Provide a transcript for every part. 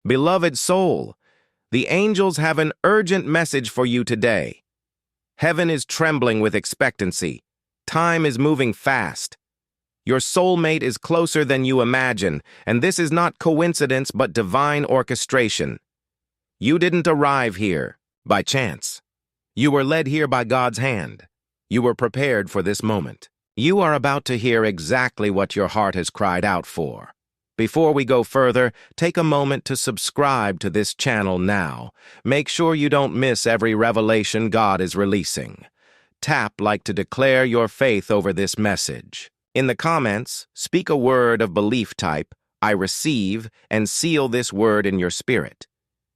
Beloved soul, the angels have an urgent message for you today. Heaven is trembling with expectancy. Time is moving fast. Your soulmate is closer than you imagine, and this is not coincidence but divine orchestration. You didn't arrive here by chance. You were led here by God's hand. You were prepared for this moment. You are about to hear exactly what your heart has cried out for. Before we go further, take a moment to subscribe to this channel now. Make sure you don't miss every revelation God is releasing. Tap like to declare your faith over this message. In the comments, speak a word of belief type, I receive, and seal this word in your spirit.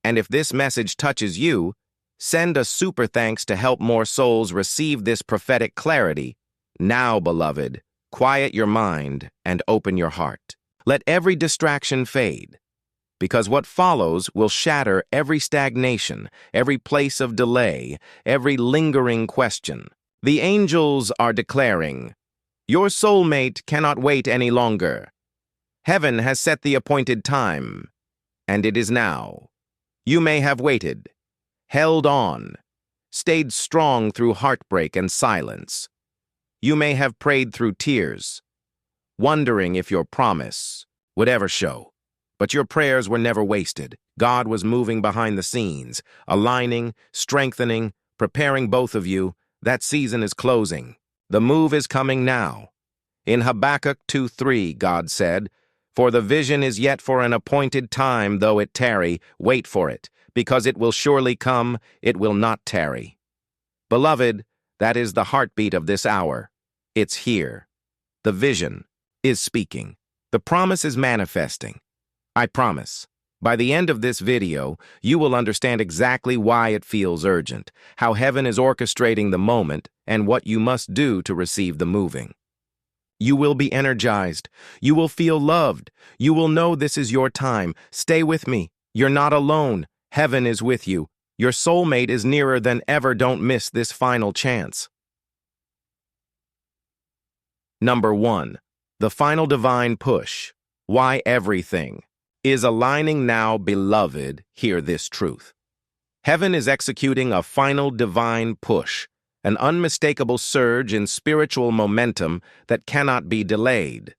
And if this message touches you, send a super thanks to help more souls receive this prophetic clarity. Now, beloved, quiet your mind and open your heart. Let every distraction fade, because what follows will shatter every stagnation, every place of delay, every lingering question. The angels are declaring, your soulmate cannot wait any longer. Heaven has set the appointed time, and it is now. You may have waited, held on, stayed strong through heartbreak and silence. You may have prayed through tears, wondering if your promise would ever show. But your prayers were never wasted. God was moving behind the scenes, aligning, strengthening, preparing both of you. That season is closing. The move is coming now. In Habakkuk 2:3, God said, for the vision is yet for an appointed time, though it tarry, wait for it, because it will surely come, it will not tarry. Beloved, that is the heartbeat of this hour. It's here. The vision is speaking. The promise is manifesting. I promise. By the end of this video, you will understand exactly why it feels urgent, how heaven is orchestrating the moment, and what you must do to receive the moving. You will be energized. You will feel loved. You will know this is your time. Stay with me. You're not alone. Heaven is with you. Your soulmate is nearer than ever. Don't miss this final chance. Number 1. The final divine push. Why everything is aligning now, beloved. Hear this truth. Heaven is executing a final divine push, an unmistakable surge in spiritual momentum that cannot be delayed.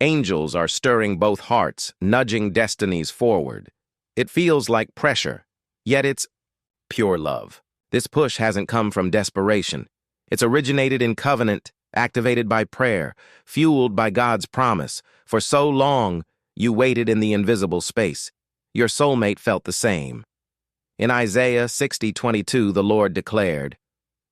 Angels are stirring both hearts, nudging destinies forward. It feels like pressure, yet it's pure love. This push hasn't come from desperation. It's originated in covenant, activated by prayer, fueled by God's promise. For so long, you waited in the invisible space. Your soulmate felt the same. In Isaiah 60:22, the Lord declared,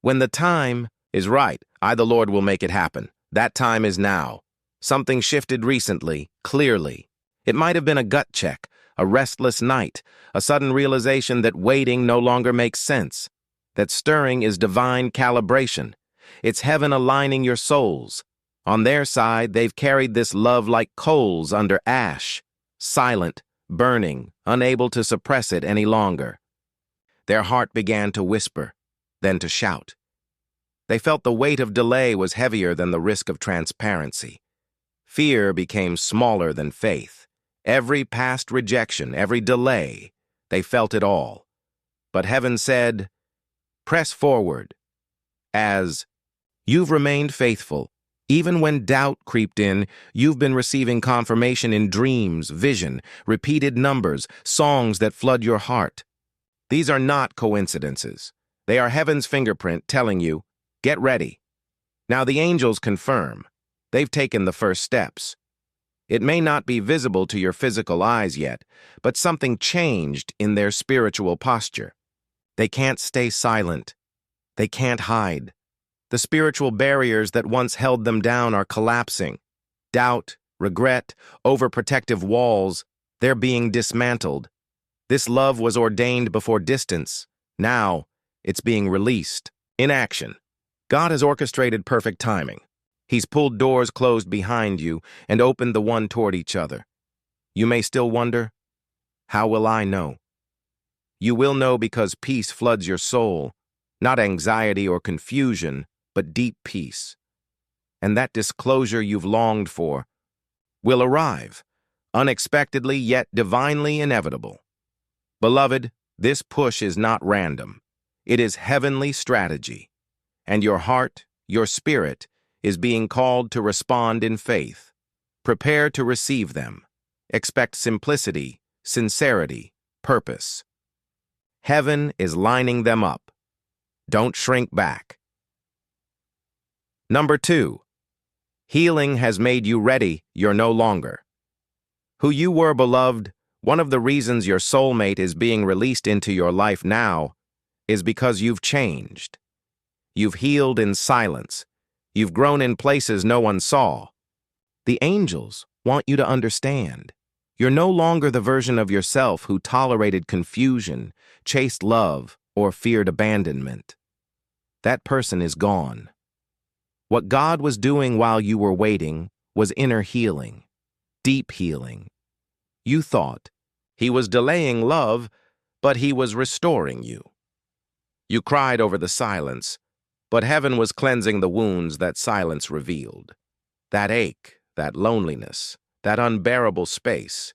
when the time is right, I, the Lord, will make it happen. That time is now. Something shifted recently, clearly. It might have been a gut check, a restless night, a sudden realization that waiting no longer makes sense. That stirring is divine calibration. It's heaven aligning your souls. On their side, they've carried this love like coals under ash, silent, burning, unable to suppress it any longer. Their heart began to whisper, then to shout. They felt the weight of delay was heavier than the risk of transparency. Fear became smaller than faith. Every past rejection, every delay, they felt it all. But heaven said, press forward, as you've remained faithful. Even when doubt creeped in, you've been receiving confirmation in dreams, vision, repeated numbers, songs that flood your heart. These are not coincidences. They are heaven's fingerprint telling you, get ready. Now the angels confirm. They've taken the first steps. It may not be visible to your physical eyes yet, but something changed in their spiritual posture. They can't stay silent. They can't hide. The spiritual barriers that once held them down are collapsing. Doubt, regret, overprotective walls, they're being dismantled. This love was ordained before distance. Now, it's being released in action. God has orchestrated perfect timing. He's pulled doors closed behind you and opened the one toward each other. You may still wonder, how will I know? You will know because peace floods your soul, not anxiety or confusion, but deep peace. And that disclosure you've longed for will arrive, unexpectedly yet divinely inevitable. Beloved, this push is not random. It is heavenly strategy. And your heart, your spirit, is being called to respond in faith. Prepare to receive them. Expect simplicity, sincerity, purpose. Heaven is lining them up. Don't shrink back. Number 2. Healing has made you ready, you're no longer. Who you were, beloved, one of the reasons your soulmate is being released into your life now is because you've changed. You've healed in silence. You've grown in places no one saw. The angels want you to understand. You're no longer the version of yourself who tolerated confusion, chased love, or feared abandonment. That person is gone. What God was doing while you were waiting was inner healing, deep healing. You thought he was delaying love, but he was restoring you. You cried over the silence, but heaven was cleansing the wounds that silence revealed. That ache, that loneliness, that unbearable space.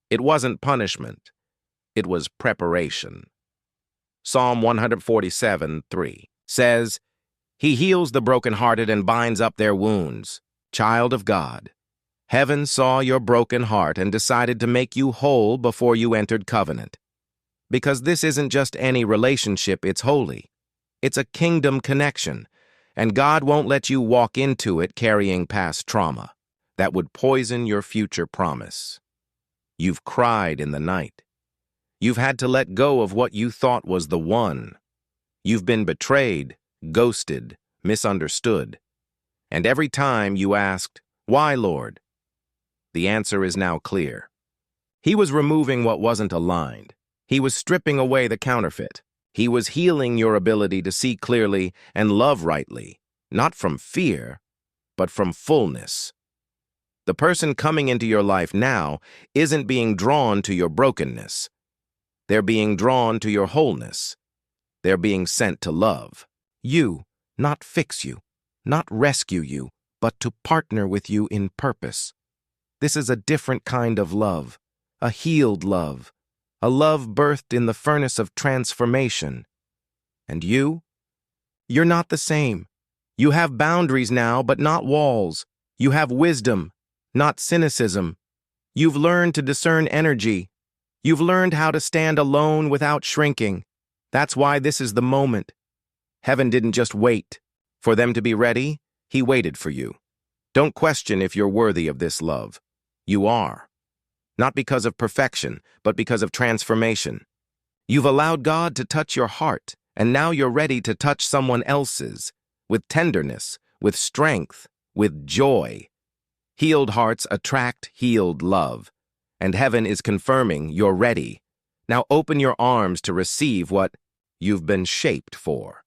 It wasn't punishment. It was preparation. Psalm 147:3 says, "He heals the brokenhearted and binds up their wounds." Child of God, heaven saw your broken heart and decided to make you whole before you entered covenant. Because this isn't just any relationship, it's holy. It's a kingdom connection, and God won't let you walk into it carrying past trauma. That would poison your future promise. You've cried in the night. You've had to let go of what you thought was the one. You've been betrayed, ghosted, misunderstood. And every time you asked, "Why, Lord?" the answer is now clear. He was removing what wasn't aligned. He was stripping away the counterfeit. He was healing your ability to see clearly and love rightly, not from fear, but from fullness. The person coming into your life now isn't being drawn to your brokenness. They're being drawn to your wholeness. They're being sent to love you, not fix you, not rescue you, but to partner with you in purpose. This is a different kind of love, a healed love, a love birthed in the furnace of transformation. And you're not the same. You have boundaries now, but not walls. You have wisdom, not cynicism. You've learned to discern energy. You've learned how to stand alone without shrinking. That's why this is the moment. Heaven didn't just wait for them to be ready. He waited for you. Don't question if you're worthy of this love. You are. Not because of perfection, but because of transformation. You've allowed God to touch your heart, and now you're ready to touch someone else's, with tenderness, with strength, with joy. Healed hearts attract healed love, and heaven is confirming you're ready. Now open your arms to receive what you've been shaped for.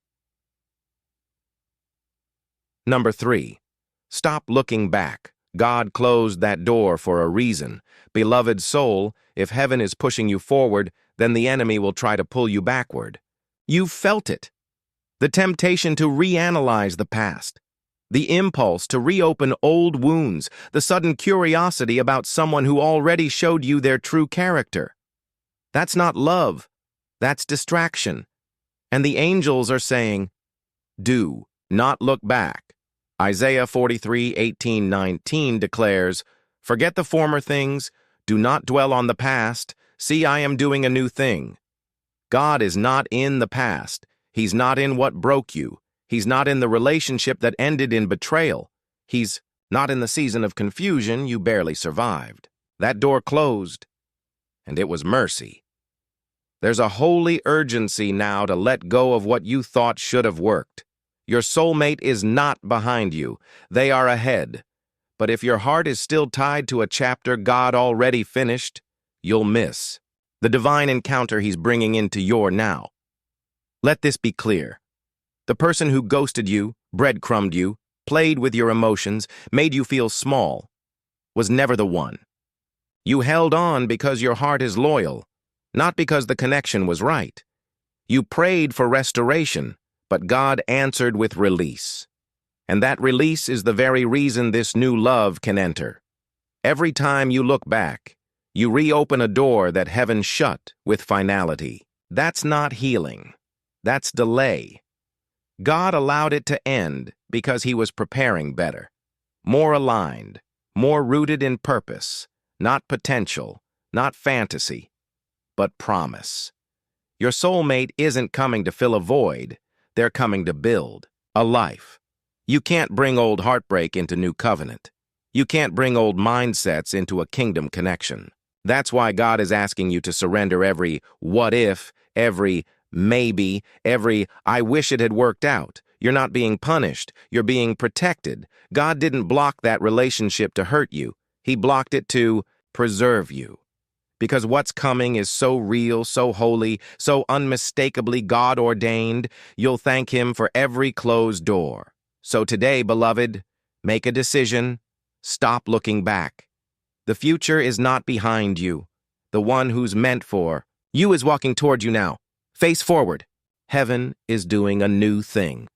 Number 3. Stop looking back. God closed that door for a reason. Beloved soul, if heaven is pushing you forward, then the enemy will try to pull you backward. You've felt it. The temptation to reanalyze the past. The impulse to reopen old wounds. The sudden curiosity about someone who already showed you their true character. That's not love. That's distraction. And the angels are saying, do not look back. Isaiah 43:18-19 declares, "Forget the former things, do not dwell on the past. See, I am doing a new thing." God is not in the past. He's not in what broke you. He's not in the relationship that ended in betrayal. He's not in the season of confusion you barely survived. That door closed, and it was mercy. There's a holy urgency now to let go of what you thought should have worked. Your soulmate is not behind you. They are ahead. But if your heart is still tied to a chapter God already finished, you'll miss the divine encounter He's bringing into your now. Let this be clear. The person who ghosted you, breadcrumbed you, played with your emotions, made you feel small, was never the one. You held on because your heart is loyal, not because the connection was right. You prayed for restoration, but God answered with release. And that release is the very reason this new love can enter. Every time you look back, You reopen a door that heaven shut with finality. That's not healing. That's delay. God allowed it to end because he was preparing better, more aligned, more rooted in purpose, not potential, not fantasy, but promise. Your soulmate isn't coming to fill a void, they're coming to build a life. You can't bring old heartbreak into new covenant. You can't bring old mindsets into a kingdom connection. That's why God is asking you to surrender every what if, every maybe, every I wish it had worked out. You're not being punished. You're being protected. God didn't block that relationship to hurt you. He blocked it to preserve you. Because what's coming is so real, so holy, so unmistakably God-ordained, you'll thank him for every closed door. So today, beloved, make a decision. Stop looking back. The future is not behind you. The one who's meant for you is walking toward you now. Face forward. Heaven is doing a new thing.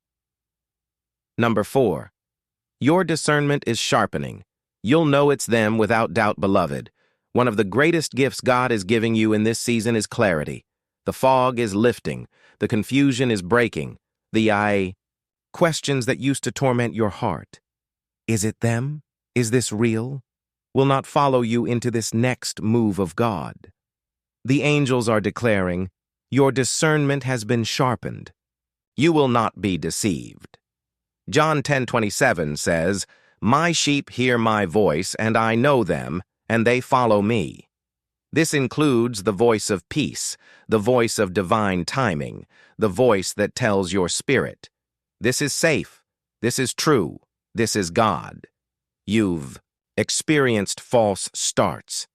Number 4. Your discernment is sharpening. You'll know it's them without doubt, beloved. One of the greatest gifts God is giving you in this season is clarity. The fog is lifting. The confusion is breaking. The questions that used to torment your heart. Is it them? Is this real? Will not follow you into this next move of God. The angels are declaring, your discernment has been sharpened. You will not be deceived. John 10:27 says, my sheep hear my voice, and I know them, and they follow me. This includes the voice of peace, the voice of divine timing, the voice that tells your spirit, this is safe, this is true, this is God. You've experienced false starts.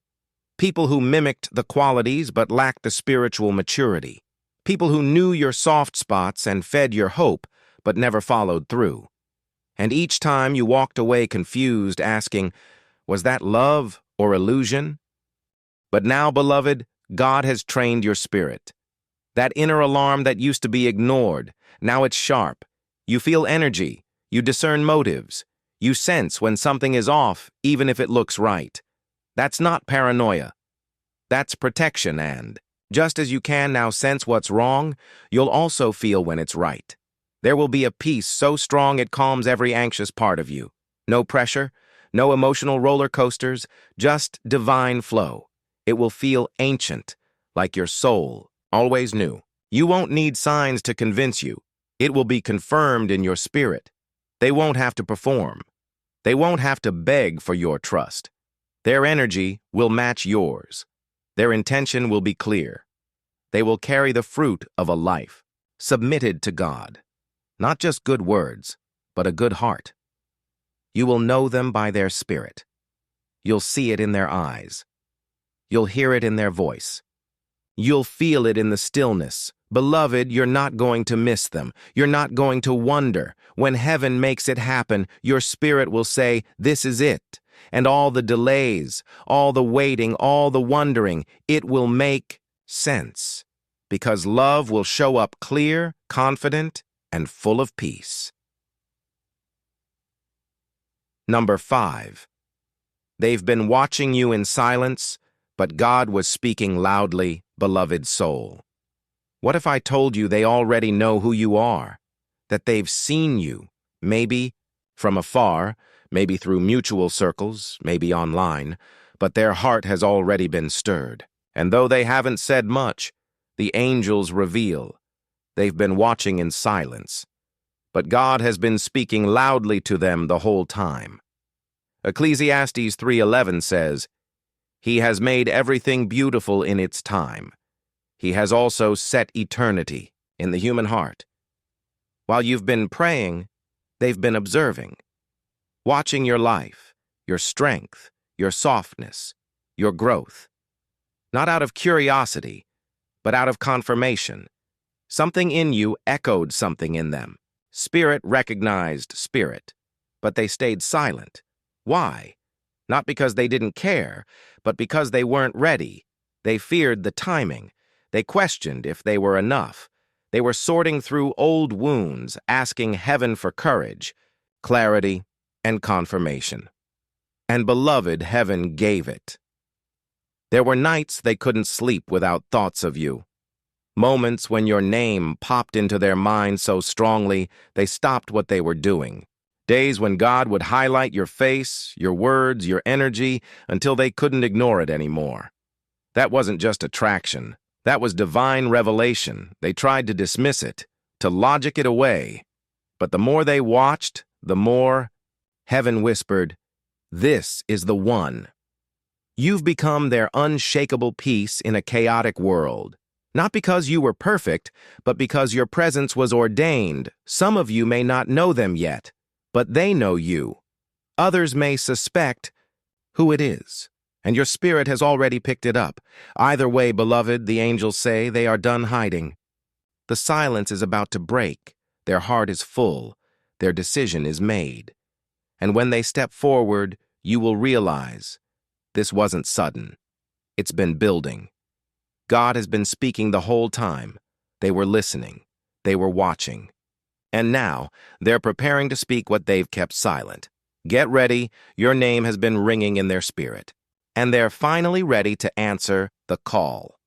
People who mimicked the qualities but lacked the spiritual maturity. People who knew your soft spots and fed your hope but never followed through. And each time you walked away confused, asking, was that love or illusion? But now, beloved, God has trained your spirit. That inner alarm that used to be ignored, now it's sharp. You feel energy. You discern motives. You sense when something is off, even if it looks right. That's not paranoia. That's protection, and just as you can now sense what's wrong, you'll also feel when it's right. There will be a peace so strong it calms every anxious part of you. No pressure, no emotional roller coasters, just divine flow. It will feel ancient, like your soul always knew. You won't need signs to convince you. It will be confirmed in your spirit. They won't have to perform. They won't have to beg for your trust. Their energy will match yours. Their intention will be clear. They will carry the fruit of a life submitted to God. Not just good words, but a good heart. You will know them by their spirit. You'll see it in their eyes. You'll hear it in their voice. You'll feel it in the stillness. Beloved, you're not going to miss them. You're not going to wonder. When heaven makes it happen, your spirit will say, this is it. And all the delays, all the waiting, all the wondering, it will make sense. Because love will show up clear, confident, and full of peace. Number 5. They've been watching you in silence, but God was speaking loudly, beloved soul. What if I told you they already know who you are? That they've seen you, maybe from afar, maybe through mutual circles, maybe online, but their heart has already been stirred. And though they haven't said much, the angels reveal. They've been watching in silence, but God has been speaking loudly to them the whole time. Ecclesiastes 3:11 says, he has made everything beautiful in its time. He has also set eternity in the human heart. While you've been praying, they've been observing, watching your life, your strength, your softness, your growth. Not out of curiosity, but out of confirmation. Something in you echoed something in them. Spirit recognized spirit, but they stayed silent. Why? Not because they didn't care, but because they weren't ready. They feared the timing. They questioned if they were enough. They were sorting through old wounds, asking heaven for courage, clarity, and confirmation. And beloved, heaven gave it. There were nights they couldn't sleep without thoughts of you. Moments when your name popped into their mind so strongly they stopped what they were doing. Days when God would highlight your face, your words, your energy, until they couldn't ignore it anymore. That wasn't just attraction. That was divine revelation. They tried to dismiss it, to logic it away. But the more they watched, the more heaven whispered, "This is the one." You've become their unshakable peace in a chaotic world. Not because you were perfect, but because your presence was ordained. Some of you may not know them yet, but they know you. Others may suspect who it is, and your spirit has already picked it up. Either way, beloved, the angels say, they are done hiding. The silence is about to break. Their heart is full. Their decision is made. And when they step forward, you will realize this wasn't sudden. It's been building. God has been speaking the whole time. They were listening. They were watching. And now, they're preparing to speak what they've kept silent. Get ready. Your name has been ringing in their spirit. And they're finally ready to answer the call.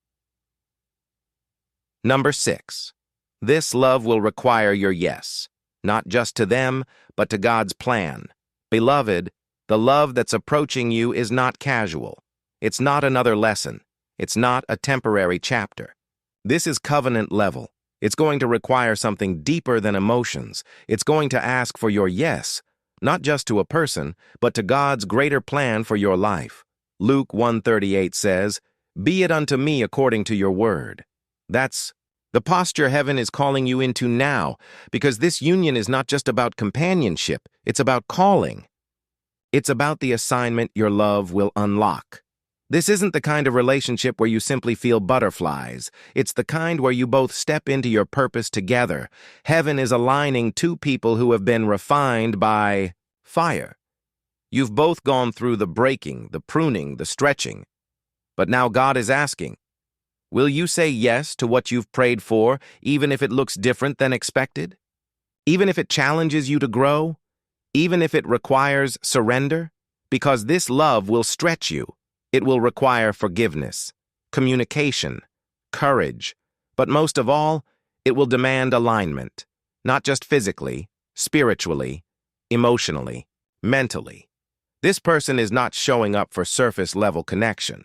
Number 6. This love will require your yes, not just to them, but to God's plan. Beloved, the love that's approaching you is not casual. It's not another lesson. It's not a temporary chapter. This is covenant level. It's going to require something deeper than emotions. It's going to ask for your yes, not just to a person, but to God's greater plan for your life. Luke 1:38 says, "Be it unto me according to your word." That's the posture heaven is calling you into now, because this union is not just about companionship, it's about calling. It's about the assignment your love will unlock. This isn't the kind of relationship where you simply feel butterflies. It's the kind where you both step into your purpose together. Heaven is aligning two people who have been refined by fire. You've both gone through the breaking, the pruning, the stretching. But now God is asking, will you say yes to what you've prayed for, even if it looks different than expected? Even if it challenges you to grow? Even if it requires surrender? Because this love will stretch you. It will require forgiveness, communication, courage, but most of all, it will demand alignment, not just physically, spiritually, emotionally, mentally. This person is not showing up for surface-level connection.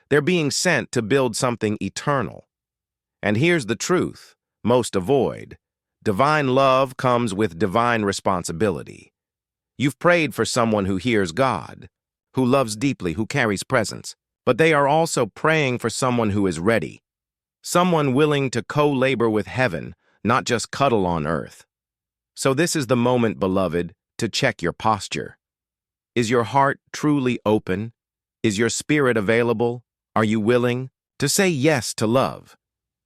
They're being sent to build something eternal. And here's the truth most avoid. Divine love comes with divine responsibility. You've prayed for someone who hears God, who loves deeply, who carries presence, but they are also praying for someone who is ready, someone willing to co-labor with heaven, not just cuddle on earth. So this is the moment, beloved, to check your posture. Is your heart truly open? Is your spirit available? Are you willing to say yes to love,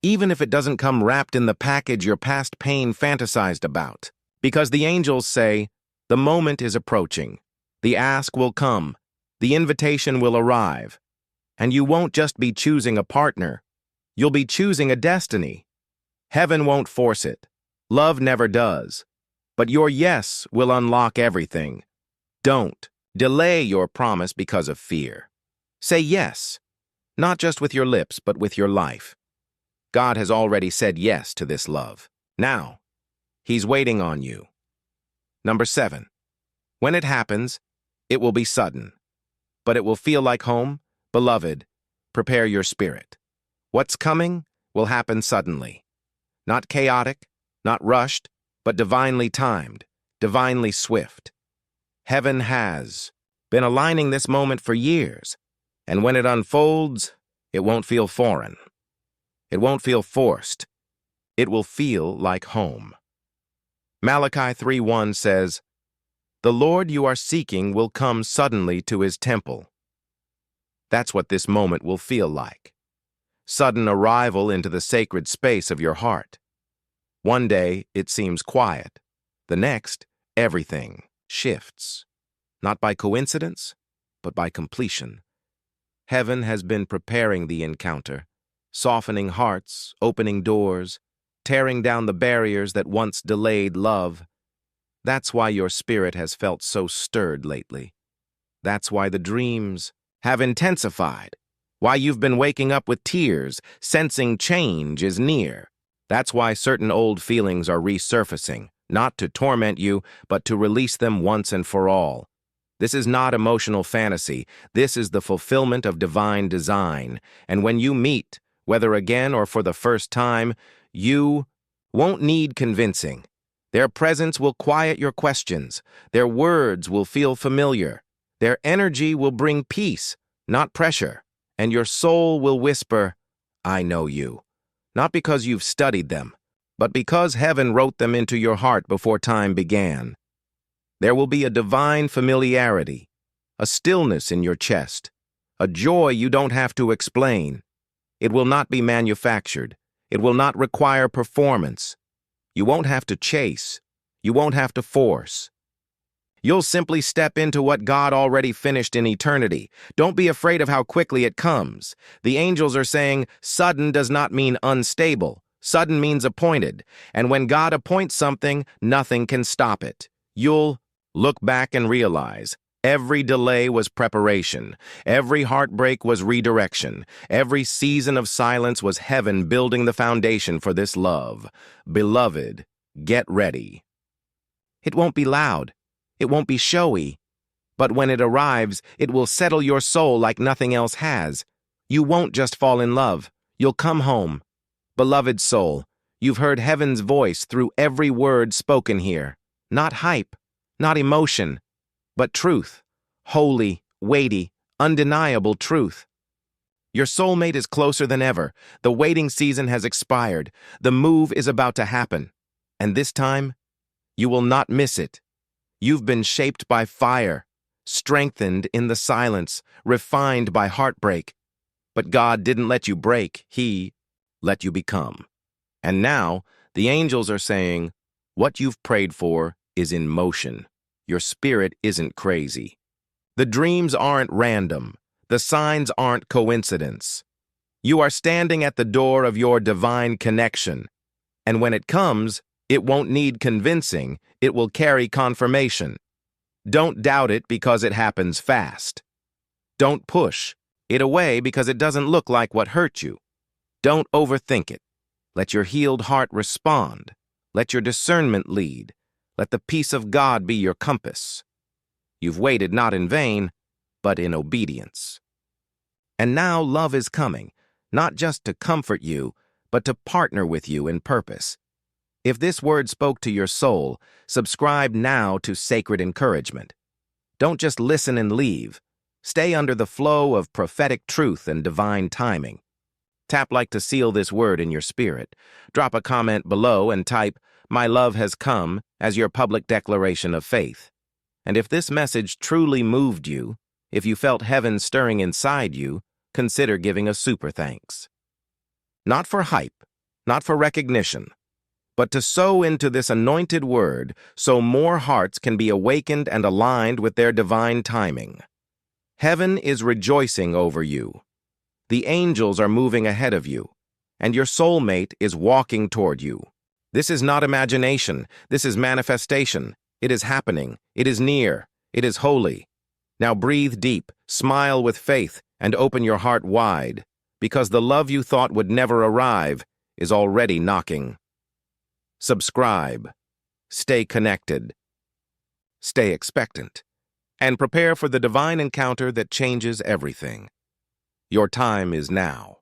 even if it doesn't come wrapped in the package your past pain fantasized about? Because the angels say, the moment is approaching. The ask will come. The invitation will arrive. And you won't just be choosing a partner. You'll be choosing a destiny. Heaven won't force it. Love never does. But your yes will unlock everything. Don't delay your promise because of fear. Say yes, not just with your lips, but with your life. God has already said yes to this love. Now, He's waiting on you. Number 7. When it happens, it will be sudden. But it will feel like home. Beloved, prepare your spirit. What's coming will happen suddenly. Not chaotic, not rushed, but divinely timed, divinely swift. Heaven has been aligning this moment for years, and when it unfolds, it won't feel foreign. It won't feel forced. It will feel like home. Malachi 3:1 says, "The Lord you are seeking will come suddenly to His temple." That's what this moment will feel like. Sudden arrival into the sacred space of your heart. One day, it seems quiet. The next, everything shifts. Not by coincidence, but by completion. Heaven has been preparing the encounter, softening hearts, opening doors, tearing down the barriers that once delayed love. That's why your spirit has felt so stirred lately. That's why the dreams have intensified. why you've been waking up with tears, sensing change is near. That's why certain old feelings are resurfacing, not to torment you, but to release them once and for all. This is not emotional fantasy. This is the fulfillment of divine design. And when you meet, whether again or for the first time, you won't need convincing. Their presence will quiet your questions. Their words will feel familiar. Their energy will bring peace, not pressure. And your soul will whisper, I know you. Not because you've studied them, but because heaven wrote them into your heart before time began. There will be a divine familiarity, a stillness in your chest, a joy you don't have to explain. It will not be manufactured. It will not require performance. You won't have to chase. You won't have to force. You'll simply step into what God already finished in eternity. Don't be afraid of how quickly it comes. The angels are saying, sudden does not mean unstable. Sudden means appointed. And when God appoints something, nothing can stop it. You'll look back and realize every delay was preparation. Every heartbreak was redirection. Every season of silence was heaven building the foundation for this love. Beloved, get ready. It won't be loud. It won't be showy. But when it arrives, it will settle your soul like nothing else has. You won't just fall in love. You'll come home. Beloved soul, you've heard heaven's voice through every word spoken here. Not hype. Not emotion, but truth, holy, weighty, undeniable truth. Your soulmate is closer than ever. The waiting season has expired. The move is about to happen. And this time, you will not miss it. You've been shaped by fire, strengthened in the silence, refined by heartbreak. But God didn't let you break. He let you become. And now, the angels are saying, what you've prayed for is in motion. Your spirit isn't crazy. The dreams aren't random. The signs aren't coincidence. You are standing at the door of your divine connection. And when it comes, it won't need convincing. It will carry confirmation. Don't doubt it because it happens fast. Don't push it away because it doesn't look like what hurt you. Don't overthink it. Let your healed heart respond. Let your discernment lead. Let the peace of God be your compass. You've waited not in vain, but in obedience. And now love is coming, not just to comfort you, but to partner with you in purpose. If this word spoke to your soul, subscribe now to Sacred Encouragement. Don't just listen and leave. Stay under the flow of prophetic truth and divine timing. Tap like to seal this word in your spirit. Drop a comment below and type, "My love has come," as your public declaration of faith. And if this message truly moved you, if you felt heaven stirring inside you, consider giving a super thanks. Not for hype, not for recognition, but to sow into this anointed word so more hearts can be awakened and aligned with their divine timing. Heaven is rejoicing over you. The angels are moving ahead of you, and your soulmate is walking toward you. This is not imagination. This is manifestation. It is happening. It is near. It is holy. Now breathe deep, smile with faith, and open your heart wide, because the love you thought would never arrive is already knocking. Subscribe. Stay connected. Stay expectant. And prepare for the divine encounter that changes everything. Your time is now.